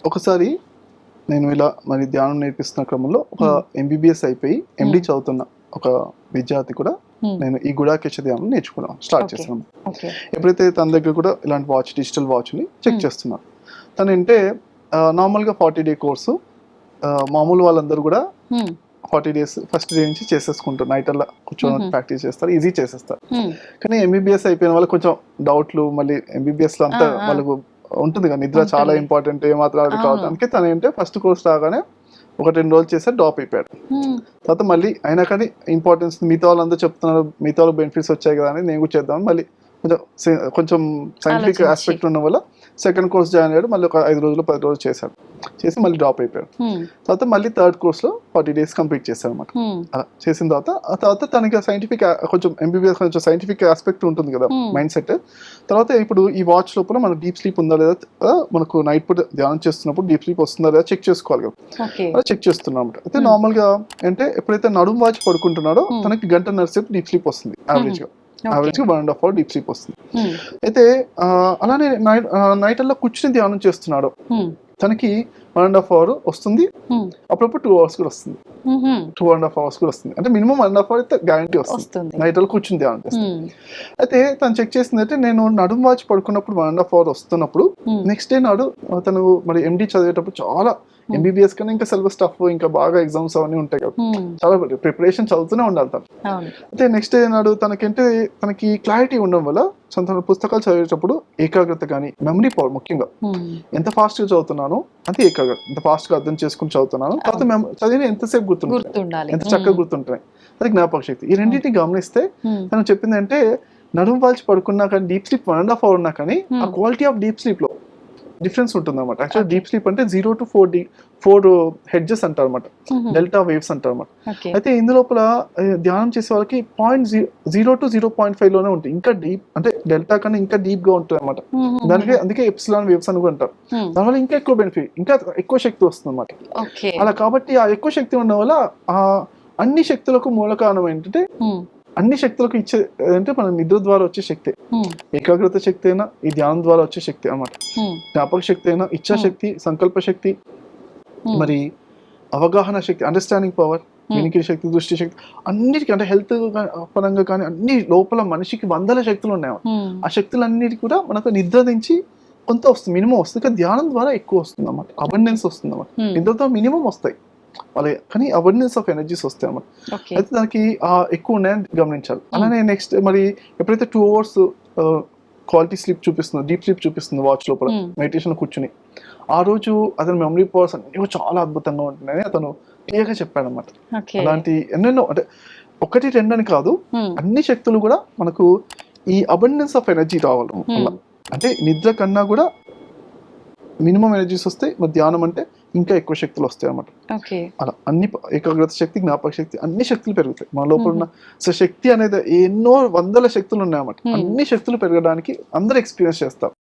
ఒకసారి నేను ఇలా మరి ధ్యానం నేర్పిస్తున్న క్రమంలో ఒక ఎంబీబీఎస్ అయిపోయి ఎండి చదువుతున్న ఒక విద్యార్థి కూడా నేను ఈ గుడాకేశ ధ్యానం నేర్చుకున్నాను, స్టార్ట్ చేస్తున్నాను. ఎప్పుడైతే తన దగ్గర కూడా ఇలాంటి వాచ్, డిజిటల్ వాచ్ని చెక్ చేస్తున్నాను. తను అంటే నార్మల్గా 40 day కోర్సు, మామూలు వాళ్ళందరూ కూడా 40 days ఫస్ట్ డే నుంచి చేసేసుకుంటారు, నైట్ అలా కూర్చొని ప్రాక్టీస్ చేస్తారు, ఈజీ చేసేస్తారు. కానీ ఎంబీబీఎస్ అయిపోయిన వాళ్ళకి కొంచెం డౌట్లు, మళ్ళీ ఎంబీబీఎస్ లో అంతా వాళ్ళకు ఉంటుంది కదా, నిద్ర చాలా ఇంపార్టెంట్, ఏమాత్రం అది కావద్దు. అందుకే తను ఏంటంటే ఫస్ట్ కోర్స్ రాగానే ఒక 2 రోజులు చేస్తే డ్రాప్ అయిపోయాడు. తర్వాత మళ్ళీ అయినా కానీ ఇంపార్టెన్స్ మిగతా వాళ్ళందరూ చెప్తున్నారు, మిగతా వాళ్ళకి బెనిఫిట్స్ వచ్చాయి కదా అని నేను కూడా చేద్దాం, మళ్ళీ కొంచెం సైంటిఫిక్ ఆస్పెక్ట్ ఉన్న వల్ల సెకండ్ కోర్స్ జాయిన్ అయ్యాడు. మళ్ళీ ఒక 5 రోజులు 10 రోజులు చేసి మళ్ళీ డ్రాప్ అయిపోయాడు. తర్వాత మళ్ళీ థర్డ్ కోర్స్ లో 40 days కంప్లీట్ చేశాడు అనమాట. అలా చేసిన తర్వాత తనకి సైంటిఫిక్ కొంచెం ఎంబీబీఎస్ కొంచెం సైంటిఫిక్ ఆస్పెక్ట్ ఉంటుంది కదా మైండ్ సెట్. తర్వాత ఇప్పుడు ఈ వాచ్ లోపల మనకు డీప్ స్లీప్ ఉందా లేదా, మనకు నైట్ పూట ధ్యానం చేస్తున్నప్పుడు డీప్ స్లీప్ వస్తుందా లేదా చెక్ చేసుకోవాలి కదా, అలా చెక్ చేస్తున్నాం అనమాట. అయితే నార్మల్ గా అంటే ఎప్పుడైతే నడుము వాచి పడుకుంటున్నాడో తనకి 1.5 గంటల సేపు డీప్ స్లీప్ వస్తుంది యావరేజ్ గా 1.5 hours డీప్ స్లీప్ వస్తుంది. అయితే అలానే నైట్ అలా కూర్చుని ధ్యానం చేస్తున్నాడు, తనకి 1.5 hours వస్తుంది, అప్పుడప్పుడు 2 hours కూడా వస్తుంది, 2.5 hours కూడా వస్తుంది. అంటే మినిమం 1.5 hours అయితే గ్యారంటీ వస్తుంది నైట్ అలా కూర్చుని ధ్యానం చేస్తుంది. అయితే తను చెక్ చేసింది అంటే నేను నడుము వాచి పడుకున్నప్పుడు 1.5 hours వస్తున్నప్పుడు నెక్స్ట్ డే నాడు తను మరి ఎండి చదివేటప్పుడు చాలా ఎంబీబీఎస్ కన్నా ఇంకా సిలబస్ టఫ్, ఇంకా బాగా ఎగ్జామ్స్ అవన్నీ ఉంటాయి కదా, చాలా ప్రిపరేషన్ చదువుతూనే ఉండాలి తను. అయితే నెక్స్ట్ డే నాడు తనకి క్లారిటీ ఉండడం వల్ల తన పుస్తకాలు చదివేటప్పుడు ఏకాగ్రత కానీ మెమరీ పవర్, ముఖ్యంగా ఎంత ఫాస్ట్ గా చదువుతున్నాను అంతే ఏకాగ్రత, ఎంత ఫాస్ట్ గా అర్థం చేసుకుని చదువుతున్నాను, తర్వాత చదివిన ఎంతసేపు గుర్తుంటాయి, ఎంత చక్కగా గుర్తుంటాయి, అది జ్ఞాపక శక్తి. ఈ రెండింటిని గమనిస్తే తను చెప్పింది అంటే నడుము వాల్చి పడుకున్నా కానీ డీప్ స్లీప్ 1.5 hours ఉన్నా కానీ ఆ క్వాలిటీ ఆఫ్ డీప్ స్లీప్ లో డిఫరెన్స్ ఉంటుంది అనమాట. యాక్చువల్ డీప్ స్లీప్ అంటే 0 to 4 హెడ్జెస్ అంటారు అనమాట, డెల్టా వేవ్స్ అంటారు అనమాట. అయితే ఇందులోపల ధ్యానం చేసే వాళ్ళకి 0 to 0.5 లోనే ఉంటుంది, ఇంకా డీప్ అంటే డెల్టా కన్నా ఇంకా డీప్ గా ఉంటుంది అనమాట. దానికి అందుకే ఎప్సిలాన్ వేవ్స్ అని కూడా అంటారు. దానివల్ల ఇంకా ఎక్కువ బెనిఫిట్, ఇంకా ఎక్కువ శక్తి వస్తుంది అనమాట. అలా కాబట్టి ఆ ఎక్కువ శక్తి ఉండడం వల్ల ఆ అన్ని శక్తులకు మూల కారణం ఏంటంటే, అన్ని శక్తులకు ఇచ్చే అంటే మన నిద్ర ద్వారా వచ్చే శక్తి, ఏకాగ్రత శక్తి అయినా ఈ ధ్యానం ద్వారా వచ్చే శక్తి అన్నమాట. జ్ఞాపక శక్తి అయినా, ఇచ్చా శక్తి, సంకల్ప శక్తి, మరి అవగాహన శక్తి, అండర్స్టాండింగ్ పవర్, వినికిడి శక్తి, దృష్టి శక్తి, అన్నిటికీ అంటే హెల్త్ పరంగా కానీ అన్ని లోపల మనిషికి 100 శక్తులు ఉన్నాయి. ఆ శక్తులన్నిటికీ కూడా మనకు నిద్ర నుంచి కొంత వస్తుంది, మినిమం వస్తుంది, కానీ ధ్యానం ద్వారా ఎక్కువ వస్తుంది అన్నమాట, అబండెన్స్ వస్తుంది అన్నమాట. నిద్రతో మినిమం వస్తాయి వాళ్ళే, కానీ అబండెన్స్ ఆఫ్ ఎనర్జీస్ వస్తాయి అన్నమాట. అయితే దానికి ఎక్కువ ఉన్నాయని గమనించాలి. అలానే నెక్స్ట్ మరి ఎప్పుడైతే 2 hours క్వాలిటీ స్లీప్ చూపిస్తుంది, డీప్ స్లీప్ చూపిస్తుంది వాచ్ లోపల మెడిటేషన్ కూర్చుని, ఆ రోజు అతని మెమరీ పవర్స్ అన్ని చాలా అద్భుతంగా ఉంటున్నాయని అతను క్లియర్గా చెప్పాడు అన్నమాట. అలాంటి ఎన్నెన్నో అంటే 1, 2 అని కాదు, అన్ని శక్తులు కూడా మనకు ఈ అబండెన్స్ ఆఫ్ ఎనర్జీ రావాలి. అంటే నిద్ర కన్నా కూడా మినిమం ఎనర్జీస్ వస్తాయి, మరి ధ్యానం అంటే ఇంకా ఎక్కువ శక్తులు వస్తాయి అన్నమాట. అలా అన్ని ఏకాగ్రత శక్తి, జ్ఞాపక శక్తి, అన్ని శక్తులు పెరుగుతాయి మన లోపల ఉన్న. సో శక్తి అనేది ఎన్నో 100 శక్తులు ఉన్నాయన్నమాట. అన్ని శక్తులు పెరగడానికి అందరూ ఎక్స్పీరియన్స్ చేస్తారు.